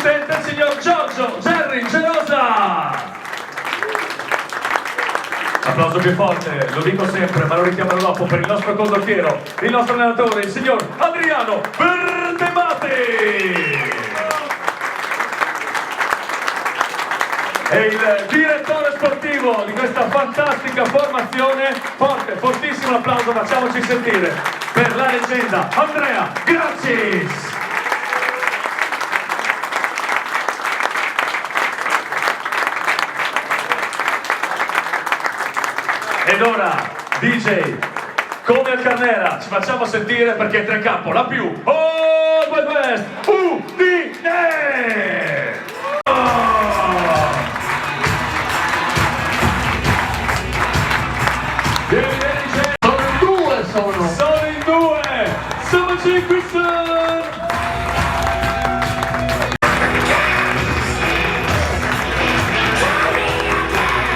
assistente, il signor Giorgio Gerry Gerosa. Applauso più forte, lo dico sempre, ma lo richiamo dopo per il nostro condottiero, il nostro allenatore, il signor Adriano Bertemati. E il direttore sportivo di questa fantastica formazione. Forte, fortissimo l'applauso, facciamoci sentire per la leggenda Andrea Gracis. Ed ora, DJ, come al Carnera, ci facciamo sentire perché è in campo la più Old Wild West Udine! Sono in due, Sono in due! Sono Christian!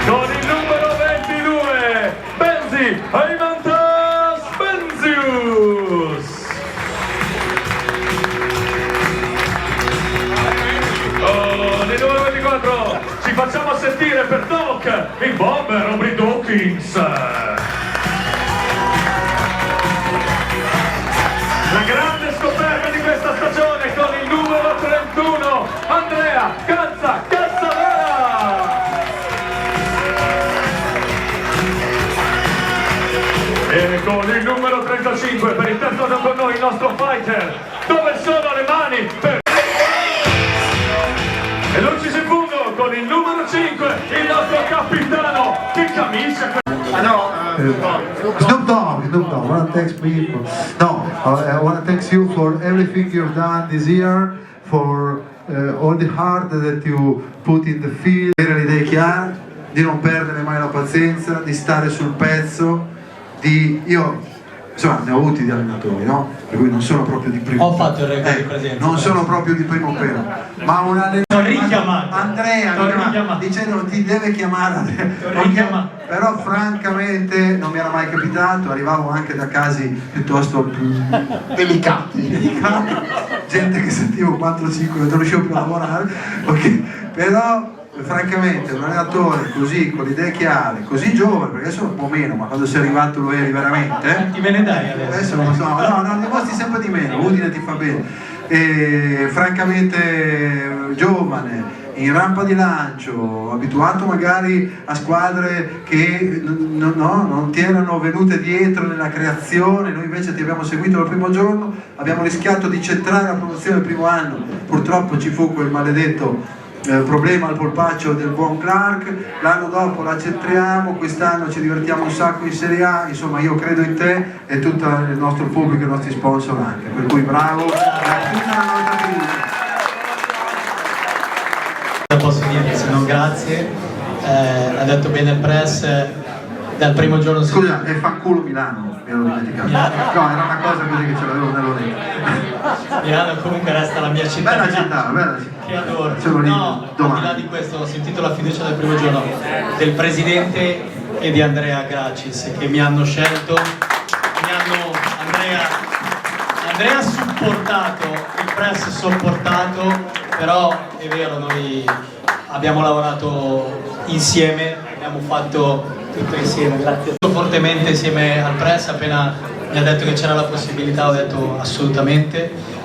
Con il numero 22, Benzi Aimantas Benzius! Oh, nel numero 24 ci facciamo sentire per Doc, il bomber Aubrey Dawkins! La grande scoperta di questa stagione con il numero 31, Andrea Cazzavara! E con il numero 35 per il terzo anno con noi il nostro fighter, dove sono le mani per... E non ci si fungo con il numero 5, il nostro capitano, che camicia... Snoop Dogg, I want to thank people. No, I want to thank you for everything you've done this year, for all the heart that you put in the field. Avere le idee chiare, di non perdere mai la pazienza, di stare sul pezzo, io insomma ne ho avuti di allenatori, no? Per cui non sono proprio di primo. Ho fatto il record di presenza. Non sono proprio di primo pelo, ma un allenatore. Richiamato. Andrea, dicendo ti deve chiamare. Però francamente non mi era mai capitato, arrivavo anche da casi piuttosto delicati. Gente che sentivo 4-5 non riuscivo più a lavorare, okay. Però francamente un allenatore così, con le idee chiare, così giovane, perché adesso un po' meno, ma quando sei arrivato lo eri veramente. Ti me ne dai adesso? Non so, no, dimostri sempre di meno, Udine ti fa bene. E francamente giovane, in rampa di lancio, abituato magari a squadre che non ti erano venute dietro nella creazione, noi invece ti abbiamo seguito dal primo giorno, abbiamo rischiato di centrare la promozione il primo anno, purtroppo ci fu quel maledetto problema al polpaccio del buon Clark, l'anno dopo la centriamo, quest'anno ci divertiamo un sacco in Serie A, insomma io credo in te e tutto il nostro pubblico e i nostri sponsor anche, per cui bravo, tutta la nostra fiducia. Posso dire se non grazie, ha detto bene il press dal primo giorno. Scusa, è fanculo Milano, mi ero dimenticato. No, era una cosa così che ce l'avevo nell'orecchio. Milano comunque resta la mia città. Bella città. Che adoro. No, al di là di questo ho sentito la fiducia del primo giorno del presidente e di Andrea Gracis che mi hanno scelto, Andrea ha supportato, il press sopportato, però è vero, noi abbiamo lavorato insieme, abbiamo fatto tutto insieme, grazie. Fortemente insieme al press, appena mi ha detto che c'era la possibilità ho detto assolutamente.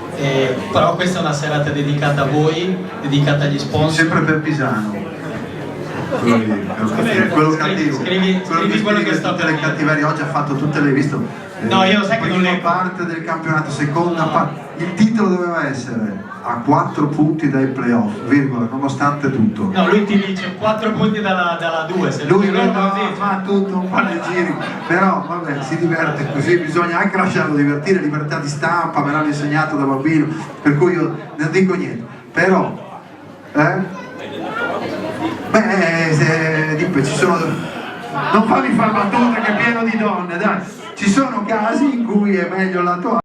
Però questa è una serata dedicata a voi, dedicata agli sponsor. Sempre per Pisano. Quello cattivo. Scrivi quello che sta tutte le cattiverie, oggi ha fatto tutte le visto. No, io sai che non prima parte del campionato, seconda parte. Il titolo doveva essere a 4 punti dai playoff, virgola, nonostante tutto. No, lui ti dice 4 punti dalla 2, se lui fa tutto un po' di giri, però vabbè, si diverte così, bisogna anche lasciarlo divertire, libertà di stampa, me l'hanno insegnato da bambino, per cui io non dico niente, però ci sono, non fammi fare battute che è pieno di donne, dai, ci sono casi in cui è meglio la tua